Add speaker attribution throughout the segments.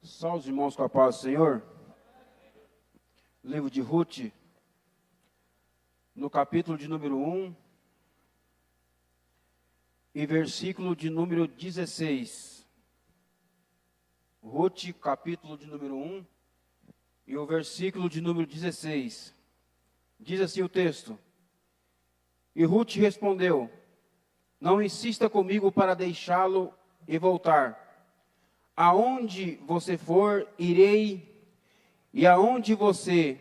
Speaker 1: Salve os irmãos com a paz do Senhor. Livro de Ruth, no capítulo de número 1 e versículo de número 16. Ruth, capítulo de número 1 e o versículo de número 16. Diz assim o texto: E Ruth respondeu: Não insista comigo para deixá-lo e voltar. Aonde você for, irei, e aonde você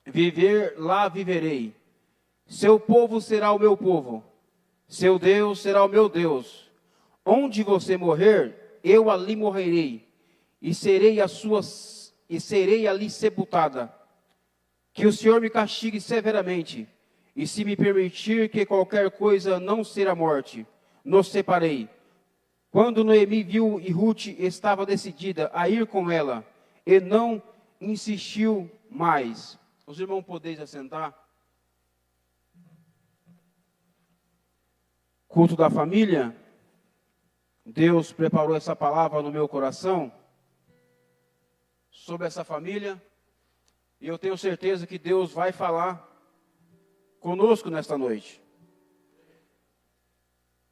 Speaker 1: viver, lá viverei. Seu povo será o meu povo, seu Deus será o meu Deus. Onde você morrer, eu ali morrerei, e serei ali sepultada. Que o Senhor me castigue severamente, e se me permitir que qualquer coisa não ser a morte, nos separei. Quando Noemi viu e Ruth estava decidida a ir com ela, e não insistiu mais. Os irmãos podeis assentar? Culto da família. Deus preparou essa palavra no meu coração, sobre essa família, e eu tenho certeza que Deus vai falar conosco nesta noite.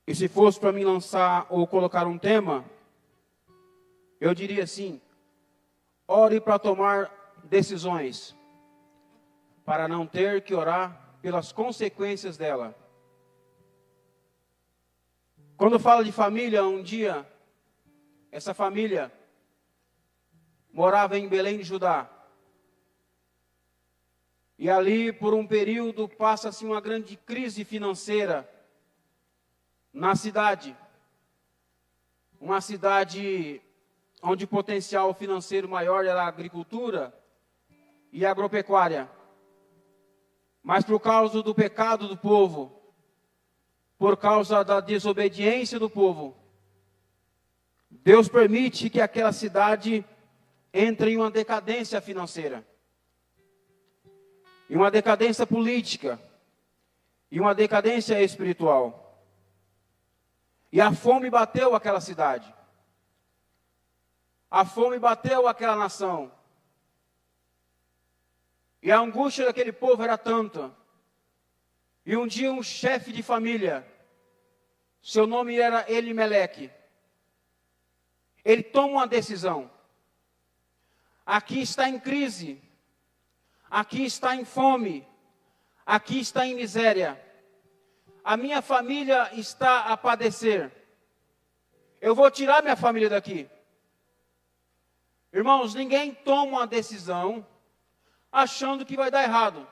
Speaker 1: E se fosse para mim lançar ou colocar um tema, eu diria assim: ore para tomar decisões, para não ter que orar pelas consequências dela. Quando fala de família, um dia, essa família morava em Belém de Judá. E ali, por um período, passa-se uma grande crise financeira na cidade. Uma cidade onde o potencial financeiro maior era a agricultura e a agropecuária. Mas por causa do pecado do povo, por causa da desobediência do povo, Deus permite que aquela cidade entre em uma decadência financeira, em uma decadência política, e uma decadência espiritual. E a fome bateu aquela cidade. A fome bateu aquela nação. E a angústia daquele povo era tanta. E um dia um chefe de família, seu nome era Elimeleque, ele toma uma decisão. Aqui está em crise, aqui está em fome, aqui está em miséria. A minha família está a padecer. Eu vou tirar minha família daqui. Irmãos, ninguém toma uma decisão achando que vai dar errado.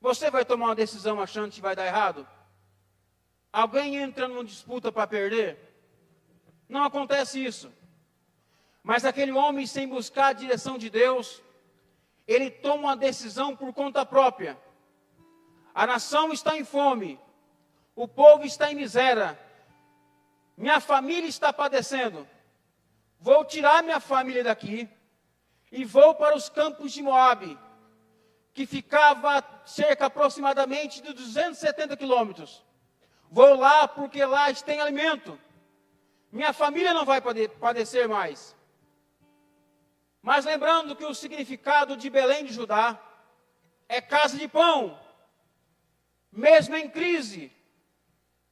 Speaker 1: Você vai tomar uma decisão achando que vai dar errado? Alguém entra numa disputa para perder? Não acontece isso. Mas aquele homem, sem buscar a direção de Deus, ele toma uma decisão por conta própria. A nação está em fome, o povo está em miséria, minha família está padecendo. Vou tirar minha família daqui e vou para os campos de Moabe, que ficava cerca aproximadamente de 270 quilômetros. Vou lá porque lá tem alimento. Minha família não vai padecer mais. Mas lembrando que o significado de Belém de Judá é casa de pão. Mesmo em crise,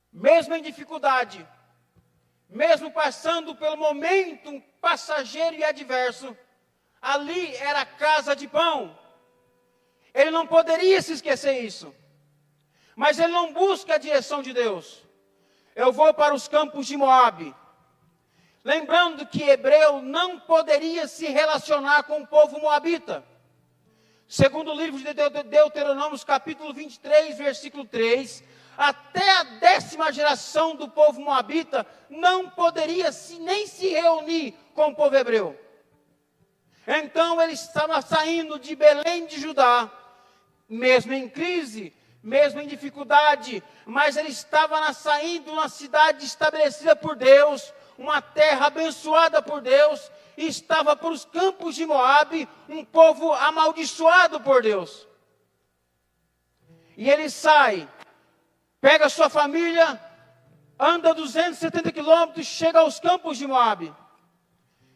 Speaker 1: mesmo em dificuldade, mesmo passando pelo momento passageiro e adverso, ali era casa de pão. Ele não poderia se esquecer isso. Mas ele não busca a direção de Deus. Eu vou para os campos de Moabe. Lembrando que hebreu não poderia se relacionar com o povo moabita. Segundo o livro de Deuteronômio, capítulo 23, versículo 3, até a 10ª geração do povo moabita não poderia nem se reunir com o povo hebreu. Então ele estava saindo de Belém de Judá, mesmo em crise, mesmo em dificuldade, mas ele estava saindo de uma cidade estabelecida por Deus, uma terra abençoada por Deus, e estava por os campos de Moabe, um povo amaldiçoado por Deus. E ele sai, pega sua família, anda 270 quilômetros, chega aos campos de Moabe.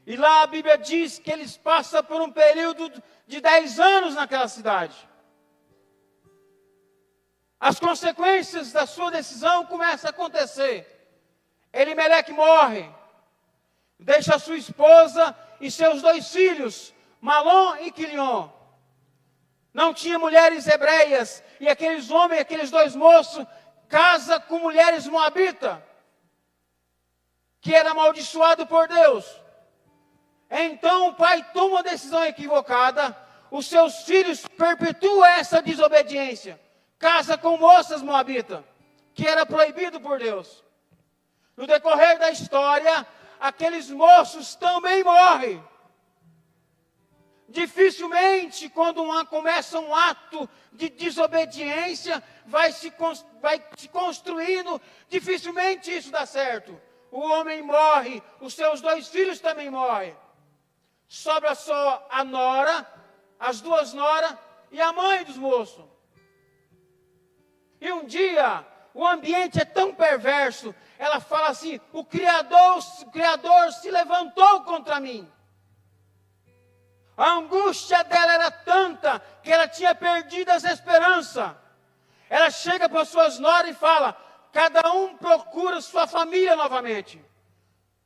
Speaker 1: E lá a Bíblia diz que eles passam por um período de 10 anos naquela cidade. As consequências da sua decisão começam a acontecer. Elimeleque morre, deixa sua esposa e seus 2 filhos, Malom e Quilion. Não tinha mulheres hebreias, e aqueles homens, aqueles 2 moços, casam com mulheres moabitas, que era amaldiçoado por Deus. Então o pai toma uma decisão equivocada, os seus filhos perpetuam essa desobediência, casa com moças moabitas, que era proibido por Deus. No decorrer da história, aqueles moços também morrem. Dificilmente, quando começa um ato de desobediência, vai se construindo, dificilmente isso dá certo. O homem morre, os seus 2 filhos também morrem. Sobra só a nora, as 2 noras e a mãe dos moços. E um dia, o ambiente é tão perverso, ela fala assim: o Criador se levantou contra mim. A angústia dela era tanta que ela tinha perdido as esperanças. Ela chega para suas noras e fala: cada um procura sua família novamente.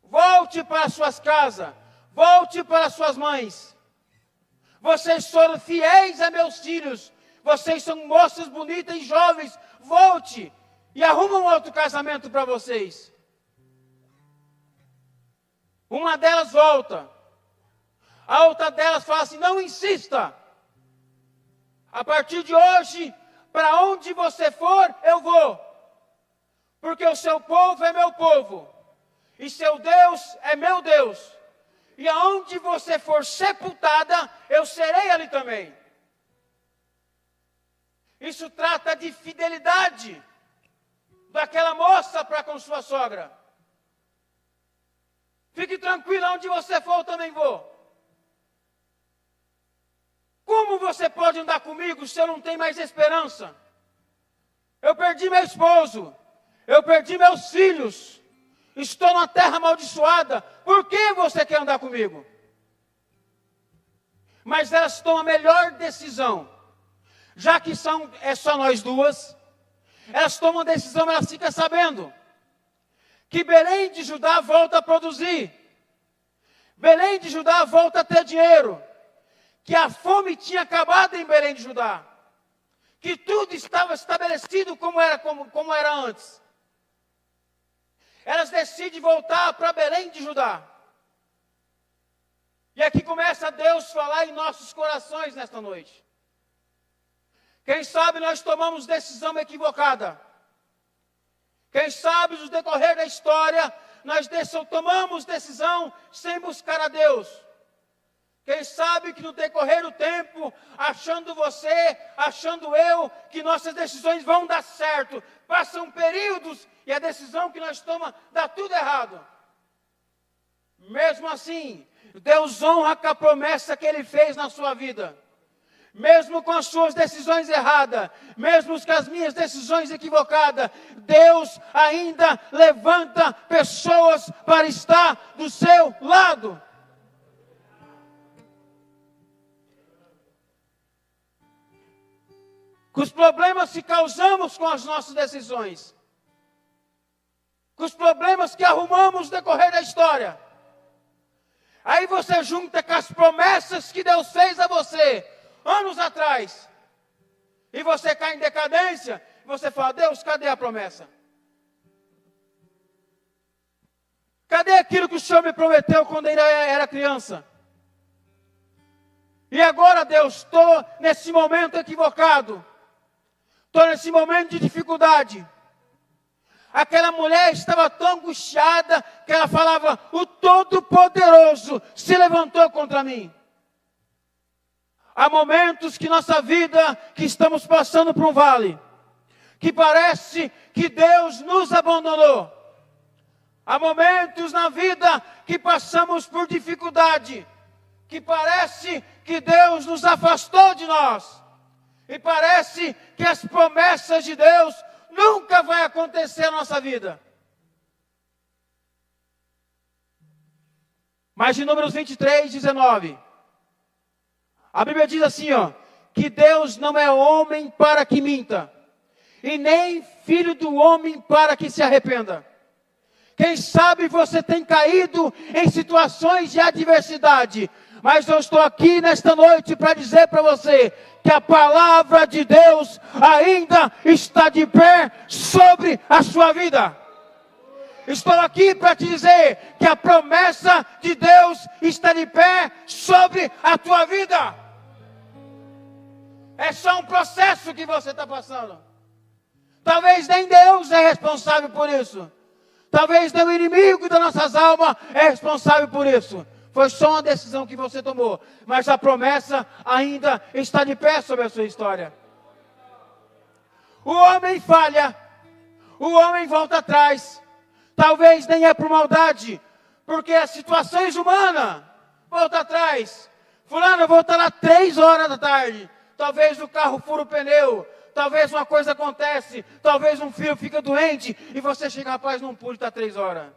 Speaker 1: Volte para suas casas, volte para suas mães. Vocês foram fiéis a meus filhos, vocês são moças bonitas e jovens, volte e arruma um outro casamento para vocês. Uma delas volta. A outra delas fala assim: não insista. A partir de hoje, para onde você for, eu vou. Porque o seu povo é meu povo. E seu Deus é meu Deus. E aonde você for sepultada, eu serei ali também. Isso trata de fidelidade daquela moça para com sua sogra. Fique tranquila, onde você for, eu também vou. Como você pode andar comigo se eu não tenho mais esperança? Eu perdi meu esposo, eu perdi meus filhos, estou numa terra amaldiçoada, por que você quer andar comigo? Mas elas tomam a melhor decisão, já que é só nós 2, elas tomam a decisão, elas ficam sabendo que Belém de Judá volta a produzir, Belém de Judá volta a ter dinheiro, que a fome tinha acabado em Belém de Judá, que tudo estava estabelecido como era antes. Elas decidem voltar para Belém de Judá. E aqui começa Deus a falar em nossos corações nesta noite. Quem sabe nós tomamos decisão equivocada. Quem sabe no decorrer da história nós tomamos decisão sem buscar a Deus. Quem sabe que no decorrer do tempo, achando você, achando eu, que nossas decisões vão dar certo. Passam períodos e a decisão que nós tomamos dá tudo errado. Mesmo assim, Deus honra com a promessa que Ele fez na sua vida. Mesmo com as suas decisões erradas, mesmo com as minhas decisões equivocadas, Deus ainda levanta pessoas para estar do seu lado. Com os problemas que causamos com as nossas decisões, com os problemas que arrumamos no decorrer da história, aí você junta com as promessas que Deus fez a você anos atrás, e você cai em decadência, e você fala: Deus, cadê a promessa? Cadê aquilo que o Senhor me prometeu quando eu era criança? E agora, Deus, estou nesse momento equivocado, estou nesse momento de dificuldade. Aquela mulher estava tão angustiada que ela falava: o Todo-Poderoso se levantou contra mim. Há momentos que nossa vida, que estamos passando por um vale, que parece que Deus nos abandonou. Há momentos na vida que passamos por dificuldade, que parece que Deus nos afastou de nós. E parece que as promessas de Deus nunca vai acontecer na nossa vida. Mas em Números 23, 19, a Bíblia diz assim, ó, que Deus não é homem para que minta, e nem filho do homem para que se arrependa. Quem sabe você tem caído em situações de adversidade, mas eu estou aqui nesta noite para dizer para você que a palavra de Deus ainda está de pé sobre a sua vida. Estou aqui para te dizer que a promessa de Deus está de pé sobre a tua vida. É só um processo que você está passando. Talvez nem Deus é responsável por isso. Talvez nem o inimigo das nossas almas é responsável por isso. Foi só uma decisão que você tomou. Mas a promessa ainda está de pé sobre a sua história. O homem falha. O homem volta atrás. Talvez nem é por maldade. Porque as situações humanas volta atrás. Fulano, eu vou estar lá 3 horas da tarde. Talvez o carro fura o pneu. Talvez uma coisa acontece. Talvez um filho fica doente. E você chega, rapaz, não pude estar 3 horas.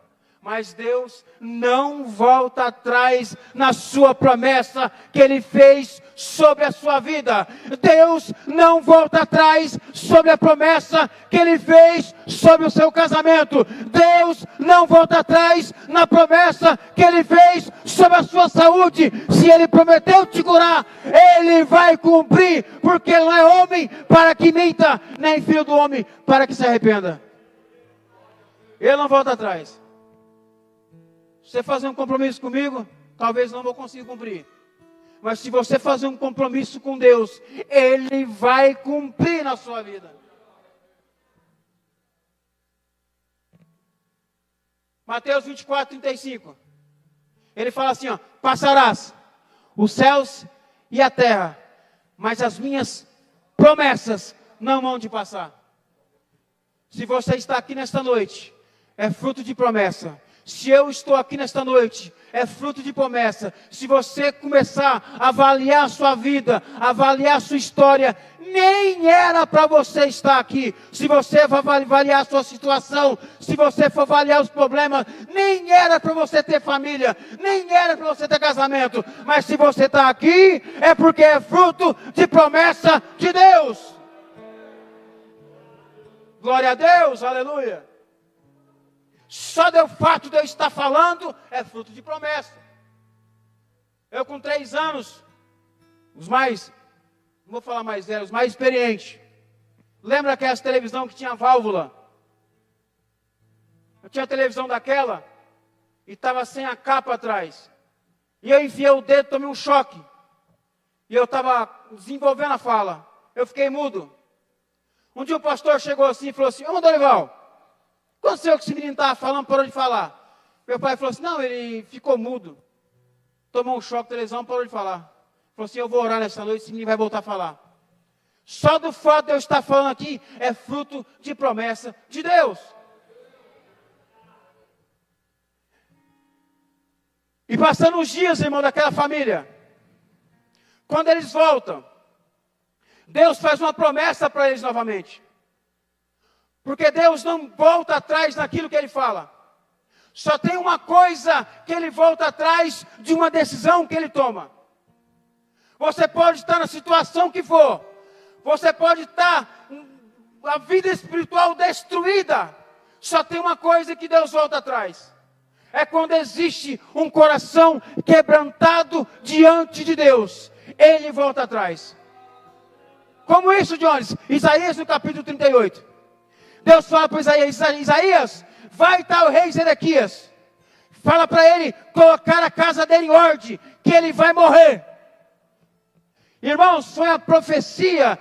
Speaker 1: Mas Deus não volta atrás na sua promessa que Ele fez sobre a sua vida. Deus não volta atrás sobre a promessa que Ele fez sobre o seu casamento. Deus não volta atrás na promessa que Ele fez sobre a sua saúde. Se Ele prometeu te curar, Ele vai cumprir, porque Ele não é homem para que minta, nem filho do homem para que se arrependa. Ele não volta atrás. Você fazer um compromisso comigo, talvez não vou conseguir cumprir. Mas se você fazer um compromisso com Deus, Ele vai cumprir na sua vida. Mateus 24, 35. Ele fala assim, ó: passarás os céus e a terra, mas as minhas promessas não vão te passar. Se você está aqui nesta noite, é fruto de promessa. Se eu estou aqui nesta noite, é fruto de promessa. Se você começar a avaliar a sua vida, avaliar a sua história, nem era para você estar aqui. Se você for avaliar a sua situação, se você for avaliar os problemas, nem era para você ter família, nem era para você ter casamento. Mas se você está aqui, é porque é fruto de promessa de Deus. Glória a Deus, aleluia. Só do fato de eu estar falando é fruto de promessa. Eu com 3 anos, os mais, não vou falar mais velhos, os mais experientes. Lembra aquela televisão que tinha válvula? Eu tinha televisão daquela e estava sem a capa atrás. E eu enfiei o dedo, tomei um choque. E eu estava desenvolvendo a fala. Eu fiquei mudo. Um dia o pastor chegou assim e falou assim: ô Dorival, aconteceu que esse menino estava falando, parou de falar. Meu pai falou assim: não, ele ficou mudo. Tomou um choque de televisão, parou de falar. Falou assim: eu vou orar nessa noite, esse menino vai voltar a falar. Só do fato de eu estar falando aqui, é fruto de promessa de Deus. E passando os dias, irmão, daquela família, quando eles voltam, Deus faz uma promessa para eles novamente. Porque Deus não volta atrás naquilo que Ele fala. Só tem uma coisa que Ele volta atrás de uma decisão que Ele toma. Você pode estar na situação que for. Você pode estar a vida espiritual destruída. Só tem uma coisa que Deus volta atrás. É quando existe um coração quebrantado diante de Deus. Ele volta atrás. Como isso, Jones? Isaías no capítulo 38. Deus fala para Isaías, vai estar o rei Zedequias. Fala para ele colocar a casa dele em ordem, que ele vai morrer. Irmãos, foi uma profecia,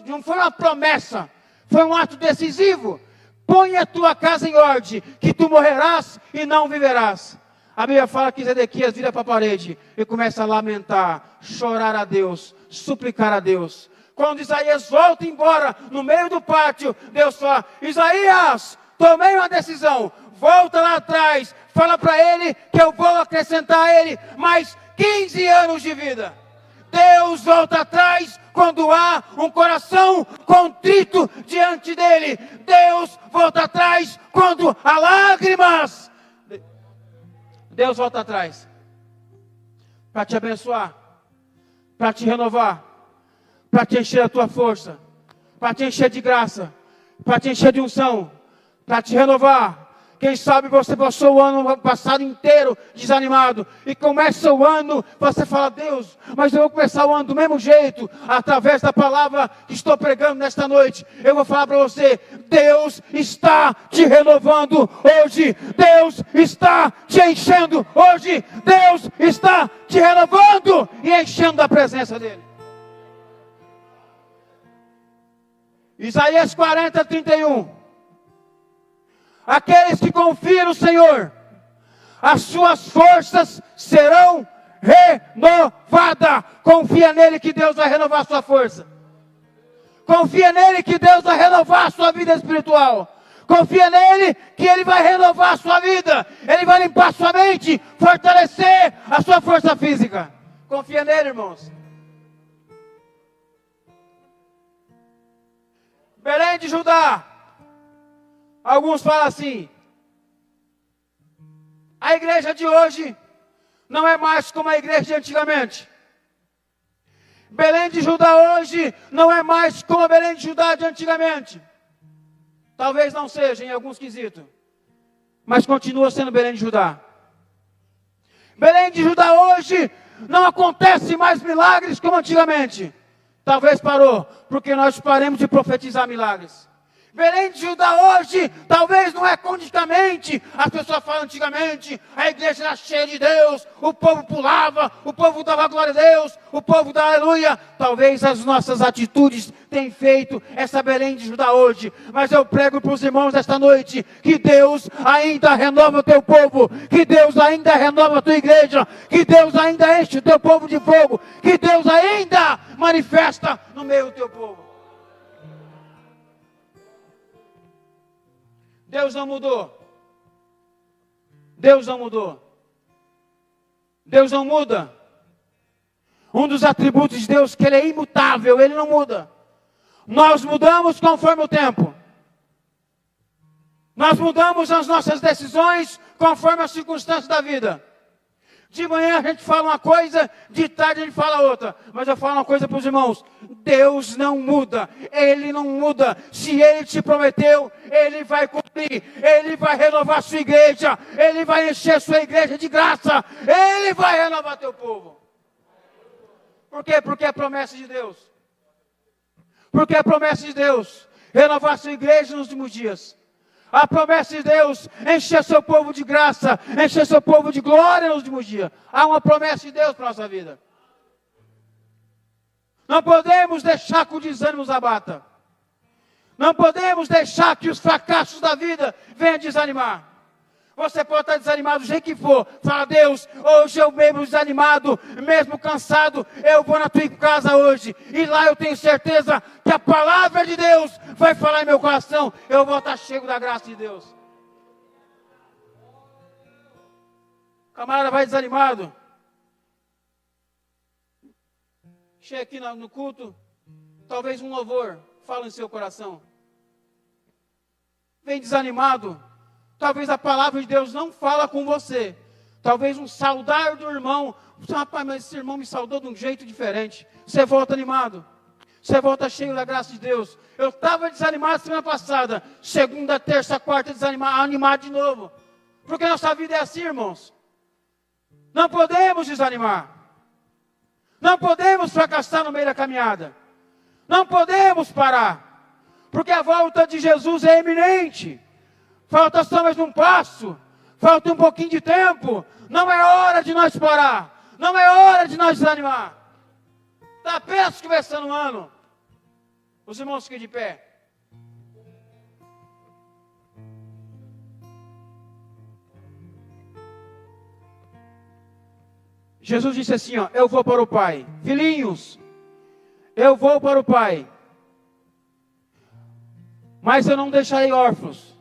Speaker 1: não foi uma promessa, foi um ato decisivo. Põe a tua casa em ordem, que tu morrerás e não viverás. A Bíblia fala que Zedequias vira para a parede e começa a lamentar, chorar a Deus, suplicar a Deus. Quando Isaías volta embora, no meio do pátio, Deus fala: Isaías, tomei uma decisão, volta lá atrás, fala para ele que eu vou acrescentar a ele mais 15 anos de vida. Deus volta atrás quando há um coração contrito diante dele. Deus volta atrás quando há lágrimas. Deus volta atrás para te abençoar, para te renovar, para te encher a tua força, para te encher de graça, para te encher de unção, para te renovar. Quem sabe você passou o ano passado inteiro desanimado, e começa o ano, você fala: Deus, mas eu vou começar o ano do mesmo jeito. Através da palavra que estou pregando nesta noite, eu vou falar para você: Deus está te renovando hoje, Deus está te enchendo hoje, Deus está te renovando e enchendo da presença dEle. Isaías 40, 31. Aqueles que confiam no Senhor, as suas forças serão renovadas. Confia nele que Deus vai renovar a sua força. Confia nele que Deus vai renovar a sua vida espiritual. Confia nele que Ele vai renovar a sua vida. Ele vai limpar a sua mente, fortalecer a sua força física. Confia nele, irmãos. Belém de Judá. Alguns falam assim: a igreja de hoje não é mais como a igreja de antigamente. Belém de Judá hoje não é mais como a Belém de Judá de antigamente. Talvez não seja em alguns quesitos, mas continua sendo Belém de Judá. Belém de Judá hoje não acontece mais milagres como antigamente. Talvez parou, porque nós paremos de profetizar milagres. Belém de Judá hoje, talvez não é condicamente. As pessoas falam antigamente, a igreja era cheia de Deus, o povo pulava, o povo dava glória a Deus, o povo dava aleluia. Talvez as nossas atitudes tenham feito essa Belém de Judá hoje. Mas eu prego para os irmãos esta noite, que Deus ainda renova o teu povo, que Deus ainda renova a tua igreja, que Deus ainda enche o teu povo de fogo, que Deus ainda manifesta no meio do teu povo. Deus não mudou. Deus não mudou. Deus não muda. Um dos atributos de Deus é que Ele é imutável, Ele não muda. Nós mudamos conforme o tempo. Nós mudamos as nossas decisões conforme as circunstâncias da vida. De manhã a gente fala uma coisa, de tarde a gente fala outra. Mas eu falo uma coisa para os irmãos: Deus não muda, Ele não muda. Se Ele te prometeu, Ele vai cumprir. Ele vai renovar a sua igreja, Ele vai encher a sua igreja de graça, Ele vai renovar teu povo. Por quê? Porque é promessa de Deus. Porque é promessa de Deus renovar a sua igreja nos últimos dias. A promessa de Deus, encher seu povo de graça, encher seu povo de glória nos últimos dias. Há uma promessa de Deus para a nossa vida. Não podemos deixar que o desânimo nos abata. Não podemos deixar que os fracassos da vida venham desanimar. Você pode estar desanimado do jeito que for. Fala: Deus, hoje eu mesmo desanimado, mesmo cansado, eu vou na tua casa hoje. E lá eu tenho certeza que a palavra de Deus vai falar em meu coração. Eu vou estar cheio da graça de Deus. O camarada vai desanimado. Chega aqui no culto, talvez um louvor fala em seu coração. Vem desanimado. Talvez a palavra de Deus não fala com você. Talvez um saudar do irmão. Rapaz, mas esse irmão me saudou de um jeito diferente. Você volta animado. Você volta cheio da graça de Deus. Eu estava desanimado semana passada. Segunda, terça, quarta, desanimado, animado de novo. Porque nossa vida é assim, irmãos. Não podemos desanimar. Não podemos fracassar no meio da caminhada. Não podemos parar. Porque a volta de Jesus é iminente. Falta só mais um passo. Falta um pouquinho de tempo. Não é hora de nós parar. Não é hora de nós desanimar. Está apenas começando o ano. Os irmãos fiquem de pé. Jesus disse assim, ó: eu vou para o Pai. Filhinhos, eu vou para o Pai. Mas eu não deixarei órfãos.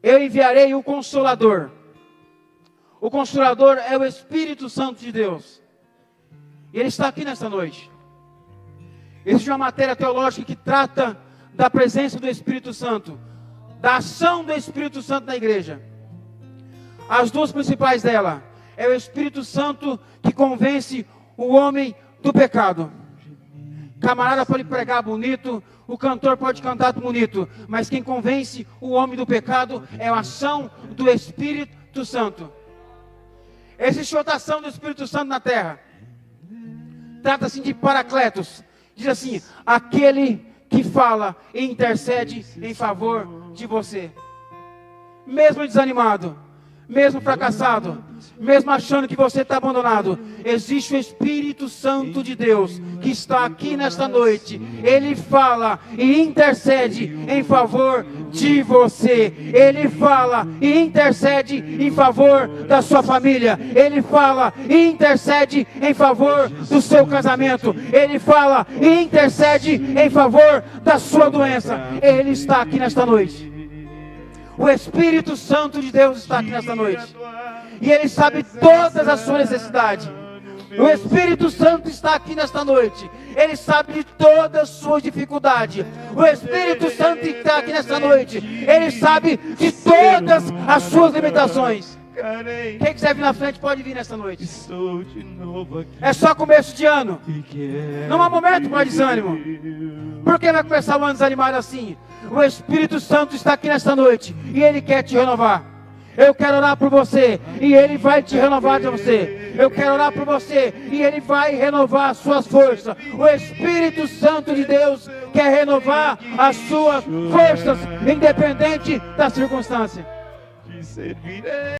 Speaker 1: Eu enviarei o Consolador. O Consolador é o Espírito Santo de Deus. E ele está aqui nesta noite. Existe uma matéria teológica que trata da presença do Espírito Santo, da ação do Espírito Santo na igreja. as duas principais dela. É o Espírito Santo que convence o homem do pecado. Camarada pode pregar bonito, o cantor pode cantar bonito, mas quem convence o homem do pecado é a ação do Espírito Santo. Existe outra ação do Espírito Santo na terra. Trata-se de Paracletos. Diz assim: aquele que fala e intercede em favor de você. Mesmo desanimado, mesmo fracassado, mesmo achando que você está abandonado, existe o Espírito Santo de Deus que está aqui nesta noite. Ele fala e intercede em favor de você. Ele fala e intercede em favor da sua família. Ele fala e intercede em favor do seu casamento. Ele fala e intercede em favor da sua doença. Ele está aqui nesta noite. O Espírito Santo de Deus está aqui nesta noite. E Ele sabe todas as suas necessidades. O Espírito Santo está aqui nesta noite. Ele sabe de todas as suas dificuldades. O Espírito Santo está aqui nesta noite. Ele sabe de todas as suas limitações. Quem quiser vir na frente pode vir nesta noite. É só começo de ano. Não há momento para desânimo. Por que vai começar o ano desanimado assim? O Espírito Santo está aqui nesta noite e Ele quer te renovar. Eu quero orar por você e Ele vai te renovar de você. Eu quero orar por você e Ele vai renovar as suas forças. O Espírito Santo de Deus quer renovar as suas forças, independente da circunstância.